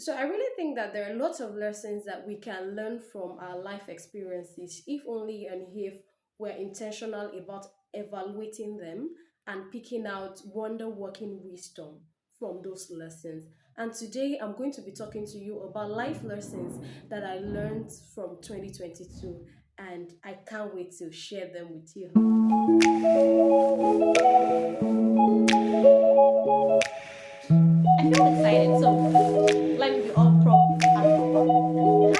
So I really think that there are lots of lessons that we can learn from our life experiences, if only and if we're intentional about evaluating them and picking out wonder working wisdom from those lessons. And today I'm going to be talking to you about life lessons that I learned from 2022, and I can't wait to share them with you. I feel excited, so let me be all prop and proper.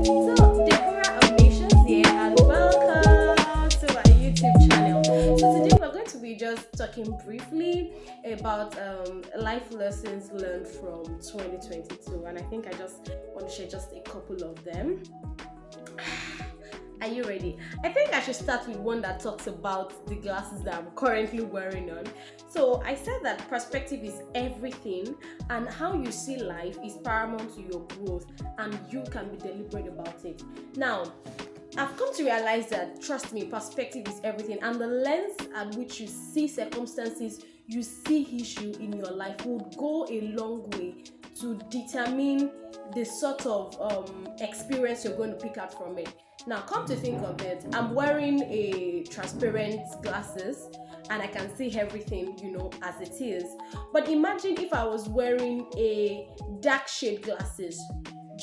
So, Deborah of Nations here, and welcome to my YouTube channel. So, today we're going to be just talking briefly about life lessons learned from 2022, and I think I just want to share just a couple of them. Are you ready? I think I should start with one that talks about the glasses that I'm currently wearing on. So I said that perspective is everything, and how you see life is paramount to your growth, and you can be deliberate about it. Now, I've come to realize that, trust me, perspective is everything, and the lens at which you see circumstances, you see issue in your life would go a long way to determine the sort of experience you're going to pick out from it. Now, come to think of it, I'm wearing a transparent glasses and I can see everything, as it is. But imagine if I was wearing a dark shade glasses.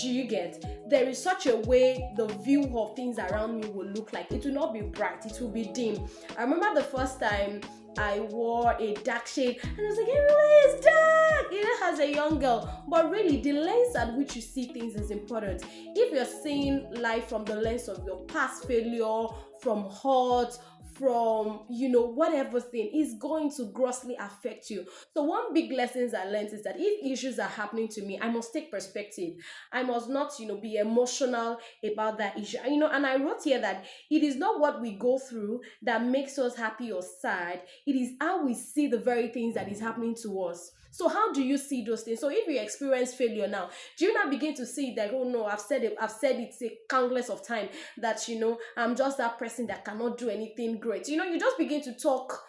Do you get? There is such a way the view of things around me will look like. It will not be bright, it will be dim. I remember the first time I wore a dark shade and I was like, everywhere is dark, as a young girl. But really, the lens at which you see things is important. If you're seeing life from the lens of your past failure, from hurt, from whatever thing, is going to grossly affect you. So one big lessons I learned is that if issues are happening to me, I must take perspective. I must not be emotional about that issue. And I wrote here that it is not what we go through that makes us happy or sad. It is how we see the very things that is happening to us. So how do you see those things? So if you experience failure now, do you not begin to see that, oh no, I've said it a countless of time that I'm just that person that cannot do anything great. You just begin to talk,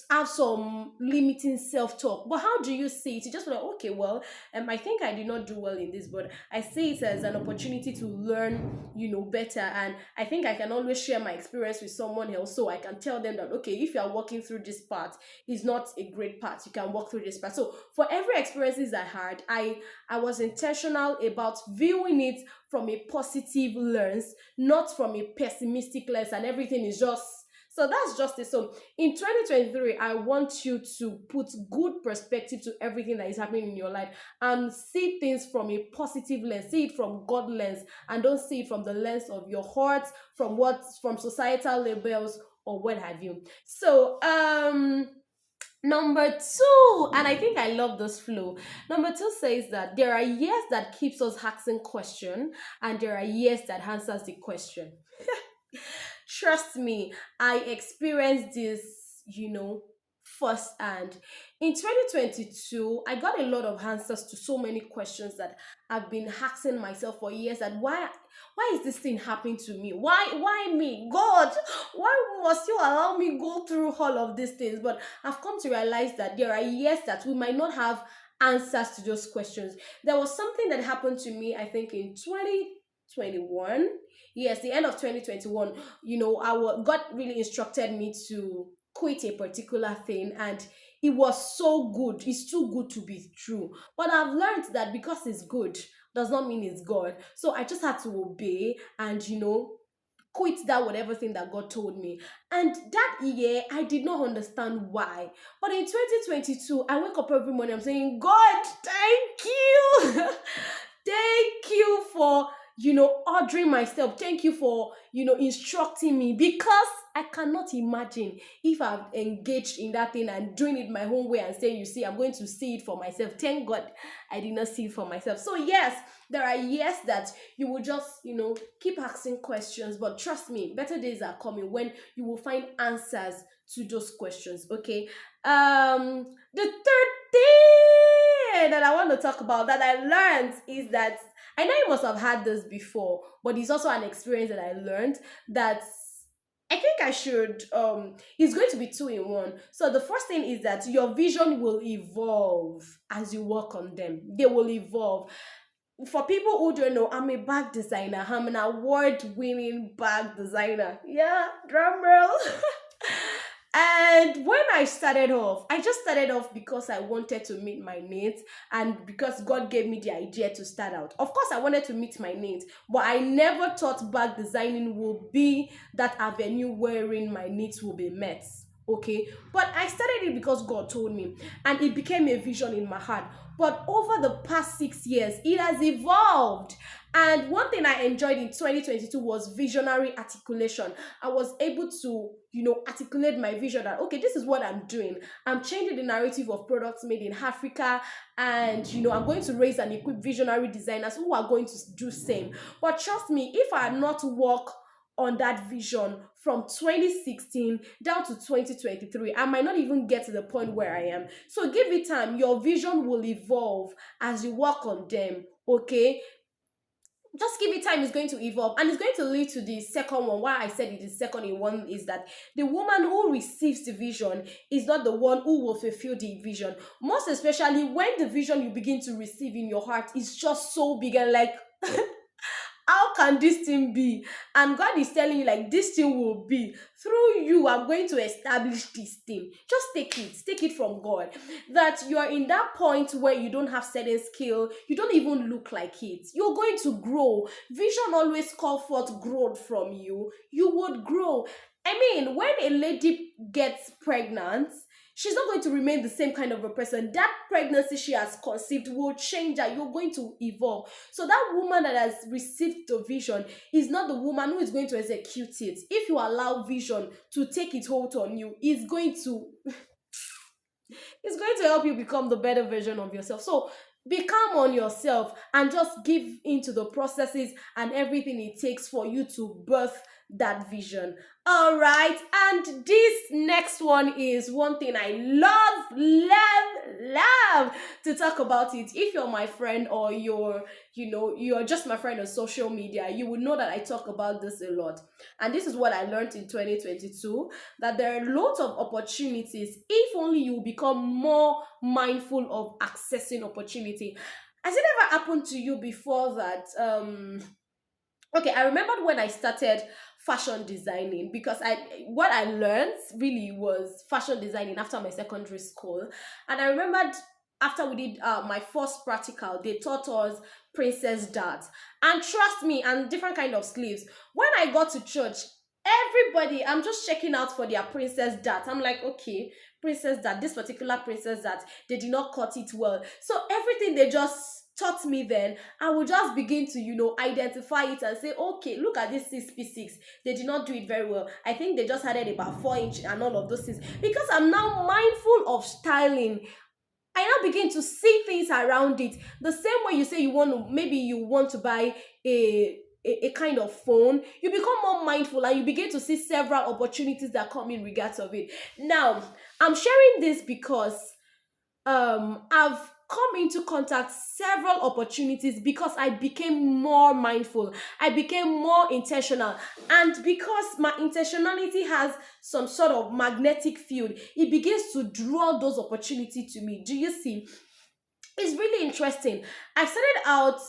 have some limiting self-talk. But how do you see it? You just feel like, okay, well, I think I did not do well in this, but I see it as an opportunity to learn, better. And I think I can always share my experience with someone else, so I can tell them that, okay, if you are walking through this path, it's not a great path, you can walk through this path. So for every experiences I had, I was intentional about viewing it from a positive lens, not from a pessimistic lens, and everything is just, so that's just it. So in 2023, I want you to put good perspective to everything that is happening in your life and see things from a positive lens, see it from God lens, and don't see it from the lens of your heart, from societal labels or what have you. So number two, and I think I love this flow. Number two says that there are years that keeps us asking question, and there are years that answers the question. Trust me, I experienced this, firsthand. In 2022, I got a lot of answers to so many questions that I've been asking myself for years. That why is this thing happening to me? Why me? God, why must you allow me go through all of these things? But I've come to realize that there are years that we might not have answers to those questions. There was something that happened to me, I think, in 2021. Yes, the end of 2021. God really instructed me to quit a particular thing, and it was so good. It's too good to be true. But I've learned that because it's good does not mean it's God. So I just had to obey and quit that whatever thing that God told me. And that year, I did not understand why. But in 2022, I wake up every morning, I'm saying, God, thank you. Thank you for ordering myself. Thank you for instructing me, because I cannot imagine if I've engaged in that thing and doing it my own way and saying, you see, I'm going to see it for myself. Thank God I did not see it for myself. So yes, there are years that you will just keep asking questions, but trust me, better days are coming when you will find answers to those questions. Okay. The third thing that I want to talk about that I learned is that, I know you must have had this before, but it's also an experience that I learned, that I think I should it's going to be two in one. So the first thing is that your vision will evolve as you work on them. They will evolve. For people who don't know, I'm a bag designer. I'm an award-winning bag designer. Yeah, drum roll. And when I started off, I just started off because I wanted to meet my needs and because God gave me the idea to start out. Of course, I wanted to meet my needs, but I never thought bag designing will be that avenue wherein my needs will be met. Okay, but I started it because God told me, and it became a vision in my heart. But over the past 6 years, it has evolved. And one thing I enjoyed in 2022 was visionary articulation. I was able to, articulate my vision that, okay, this is what I'm doing. I'm changing the narrative of products made in Africa. And, I'm going to raise and equip visionary designers who are going to do same. But trust me, if I had not worked on that vision from 2016 down to 2023, I might not even get to the point where I am. So give it time. Your vision will evolve as you work on them. Okay, just give it time. It's going to evolve, and it's going to lead to the second one. Why I said it is second in one is that the woman who receives the vision is not the one who will fulfill the vision, most especially when the vision you begin to receive in your heart is just so big and like how can this thing be? And God is telling you, like, this thing will be through you. I'm going to establish this thing. Just take it from God. That you're in that point where you don't have certain skill, you don't even look like it. You're going to grow. Vision always call forth growth from you. You would grow. I mean, when a lady gets pregnant, she's not going to remain the same kind of a person. That pregnancy she has conceived will change her. You're going to evolve. So that woman that has received the vision is not the woman who is going to execute it. If you allow vision to take its hold on you, it's going to help you become the better version of yourself. So be calm on yourself and just give into the processes and everything it takes for you to birth that vision. All right, and this next one is one thing I love to talk about it. If you're my friend or you're just my friend on social media, you would know that I talk about this a lot. And this is what I learned in 2022, that there are lots of opportunities if only you become more mindful of accessing opportunity. Has it ever happened to you before that okay, I remembered when I started fashion designing, because I what I learned really was fashion designing after my secondary school. And I remembered after we did my first practical, they taught us princess dart, and trust me, and different kind of sleeves. When I got to church, everybody, I'm just checking out for their princess dart. I'm like, okay, princess dart, this particular princess dart, they did not cut it well. So everything they just taught me then, I would just begin to, identify it and say, okay, look at this 6p6. They did not do it very well. I think they just added about 4 inch and all of those things. Because I'm now mindful of styling, I now begin to see things around it. The same way you say maybe you want to buy a kind of phone, you become more mindful and you begin to see several opportunities that come in regards of it. Now, I'm sharing this because I've come into contact several opportunities because I became more mindful, I became more intentional, and because my intentionality has some sort of magnetic field, it begins to draw those opportunities to me. Do you see? It's really interesting. I started out,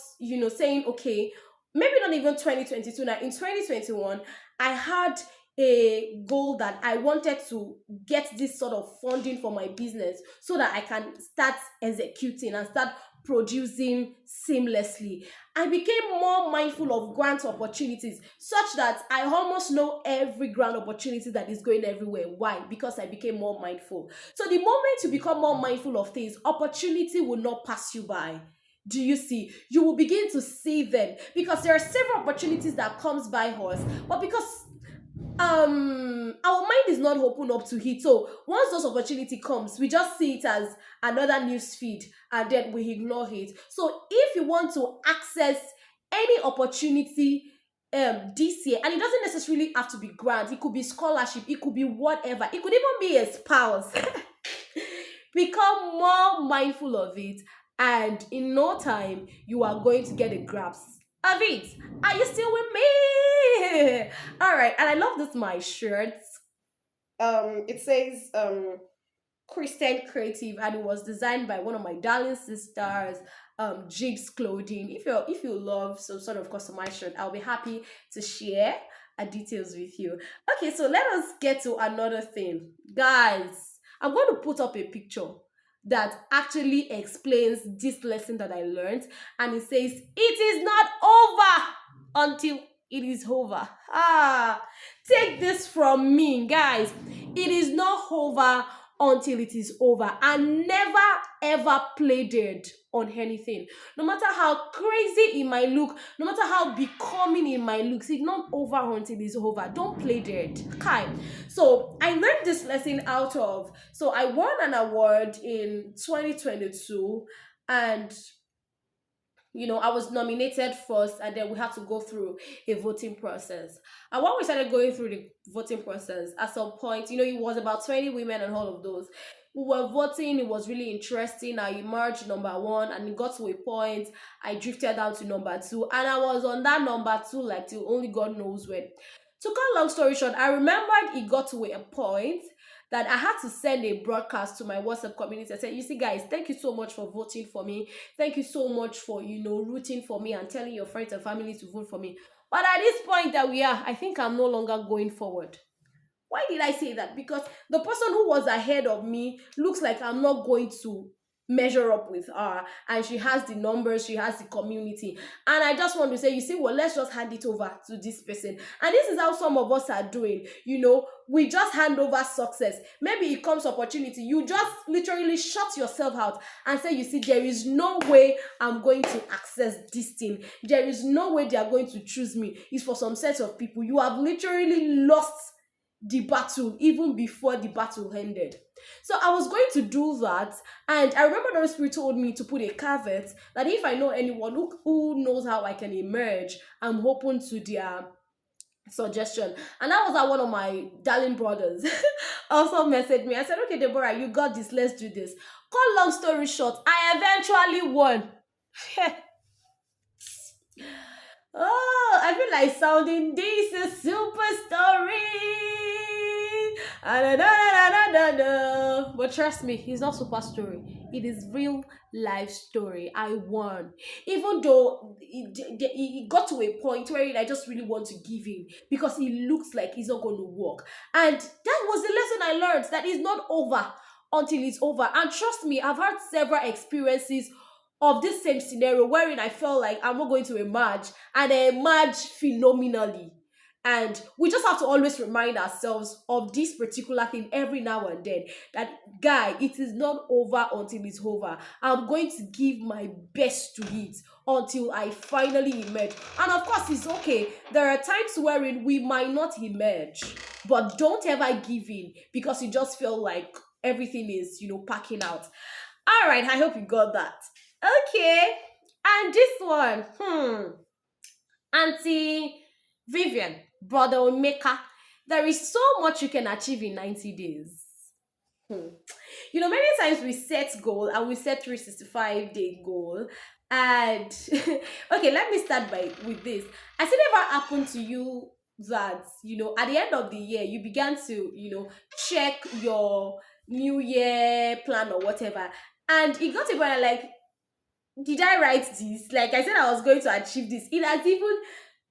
saying, okay, maybe not even 2022. Now, in 2021, I had a goal that I wanted to get this sort of funding for my business so that I can start executing and start producing seamlessly. I became more mindful of grant opportunities such that I almost know every grant opportunity that is going everywhere. Why? Because I became more mindful. So the moment you become more mindful of things, opportunity will not pass you by. Do you see? You will begin to see them because there are several opportunities that comes by us, but because our mind is not open up to it, so once those opportunity comes, we just see it as another news feed and then we ignore it. So if you want to access any opportunity this year, and it doesn't necessarily have to be grant, it could be scholarship, it could be whatever, it could even be a spouse. Become more mindful of it, and in no time you are going to get a grasp. Avid, are you still with me? All right, and I love this my shirt. It says Christian Creative, and it was designed by one of my darling sisters, Jibs Clothing. If you love some sort of customized shirt, I'll be happy to share details with you. Okay, so let us get to another thing, guys. I'm going to put up a picture that actually explains this lesson that I learned, and it says it is not over until it is over. Take this from me, guys. It is not over until it is over, and never ever play dead on anything. No matter how crazy it might look, no matter how becoming it might look, it's not over until it's over. Don't play dead. Okay. So I learned this lesson out of, so I won an award in 2022, and I was nominated first, and then we had to go through a voting process. And when we started going through the voting process, at some point, it was about 20 women and all of those. We were voting, it was really interesting. I emerged number one, and it got to a point, I drifted down to number two, and I was on that number two, like, till only God knows when. To cut long story short, I remembered it got to a point that I had to send a broadcast to my WhatsApp community. I said, you see, guys, thank you so much for voting for me. Thank you so much for, rooting for me and telling your friends and family to vote for me. But at this point that we are, I think I'm no longer going forward. Why did I say that? Because the person who was ahead of me looks like I'm not going to measure up with her, and she has the numbers, she has the community, and I just want to say, you see what, let's just hand it over to this person. And this is how some of us are doing. We just hand over success. Maybe it comes opportunity, you just literally shut yourself out and say, you see, there is no way I'm going to access this thing, there is no way they are going to choose me. It's for some set of people. You have literally lost the battle even before the battle ended. So I was going to do that, and I remember the Holy Spirit told me to put a caveat that if I know anyone who knows how I can emerge, I'm open to their suggestion. And that was how one of my darling brothers also messaged me. I said, okay, Deborah, you got this, let's do this. Cut long story short, I eventually won. Oh, I feel like sounding this a super story. But trust me, it's not super story. It is real life story. I won. Even though it got to a point where I just really want to give in because it looks like it's not going to work. And that was the lesson I learned, that it's not over until it's over. And trust me, I've had several experiences of this same scenario wherein I felt like I'm not going to emerge, and I emerge phenomenally. And we just have to always remind ourselves of this particular thing every now and then, that, guy, it is not over until it's over. I'm going to give my best to it until I finally emerge. And of course, it's okay. There are times wherein we might not emerge, but don't ever give in because you just feel like everything is, packing out. All right, I hope you got that. Okay, and this one, Auntie Vivian, Brother Omeka, there is so much you can achieve in 90 days. Many times we set goal and we set 365-day goal. And okay, let me start with this. Has it ever happened to you that, at the end of the year, you began to, check your new year plan or whatever, and it got to where, like, did I write this? Like I said, I was going to achieve this. It has even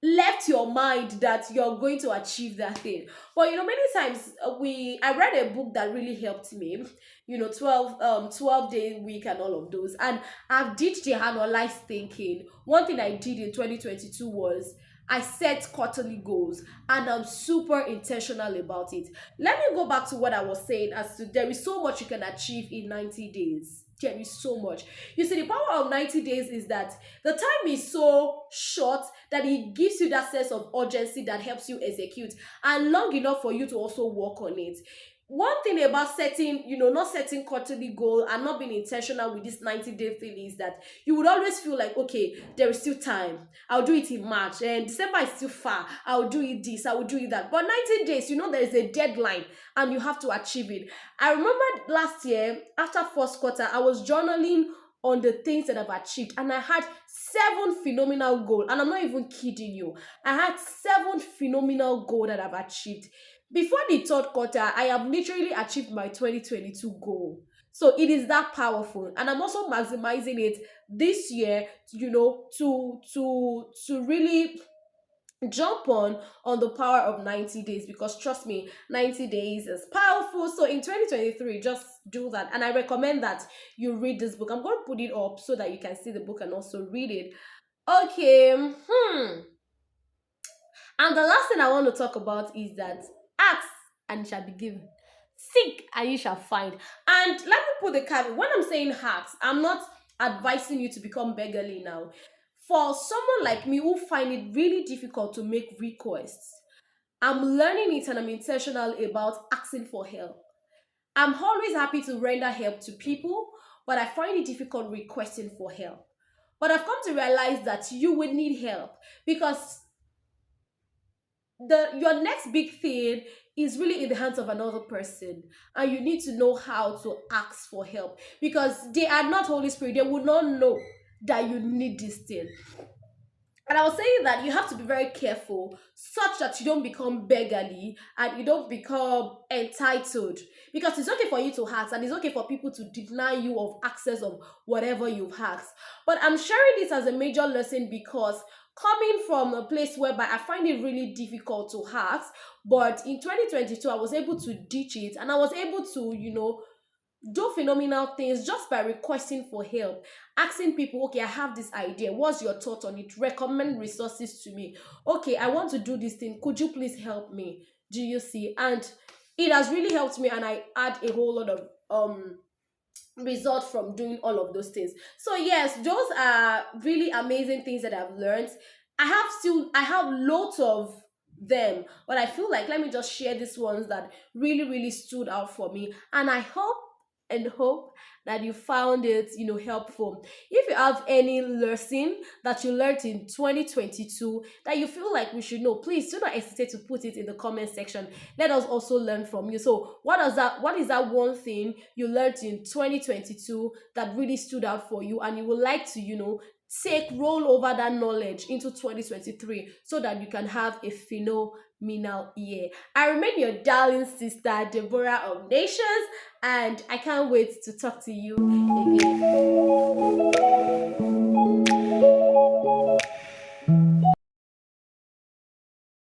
left your mind that you're going to achieve that thing. But many times I read a book that really helped me. 12 day week and all of those. And I've ditched the annualized thinking. One thing I did in 2022 was I set quarterly goals, and I'm super intentional about it. Let me go back to what I was saying as to there is so much you can achieve in 90 days. There is so much. You see, the power of 90 days is that the time is so short that it gives you that sense of urgency that helps you execute, and long enough for you to also work on it. One thing about setting, not setting quarterly goal and not being intentional with this 90-day thing is that you would always feel like, okay, there is still time. I'll do it in March, and December is still far. I'll do it this, I will do it that. But 90 days, there is a deadline and you have to achieve it. I remember last year, after first quarter, I was journaling on the things that I've achieved, and I had seven phenomenal goals. And I'm not even kidding you. I had seven phenomenal goals that I've achieved. Before the third quarter, I have literally achieved my 2022 goal. So it is that powerful. And I'm also maximizing it this year, to really jump on the power of 90 days, because trust me, 90 days is powerful. So in 2023, just do that, and I recommend that you read this book. I'm going to put it up so that you can see the book and also read it. Okay. And the last thing I want to talk about is that ask and it shall be given. Seek and you shall find. And let me put the caveat. When I'm saying ask, I'm not advising you to become beggarly now. For someone like me who find it really difficult to make requests, I'm learning it and I'm intentional about asking for help. I'm always happy to render help to people, but I find it difficult requesting for help. But I've come to realize that you will need help, because the your next big thing is really in the hands of another person, and you need to know how to ask for help, because they are not Holy Spirit. They will not know that you need this thing. And I was saying that you have to be very careful such that you don't become beggarly and you don't become entitled. Because it's okay for you to ask, and it's okay for people to deny you of access of whatever you've asked. But I'm sharing this as a major lesson because coming from a place whereby I find it really difficult to ask, but in 2022 I was able to ditch it, and I was able to, do phenomenal things just by requesting for help, asking people, okay, I have this idea, what's your thought on it, recommend resources to me. Okay, I want to do this thing, could you please help me? Do you see? And it has really helped me, and I add a whole lot of result from doing all of those things. So yes, those are really amazing things that I've learned. I have lots of them, but I feel like let me just share these ones that really really stood out for me, and I hope that you found it, helpful. If you have any lesson that you learned in 2022 that you feel like we should know, please do not hesitate to put it in the comment section. Let us also learn from you. So what is that one thing you learned in 2022 that really stood out for you, and you would like to, take roll over that knowledge into 2023 so that you can have a phenomenal year. I remain your darling sister, Deborah of Nations, and I can't wait to talk to you again.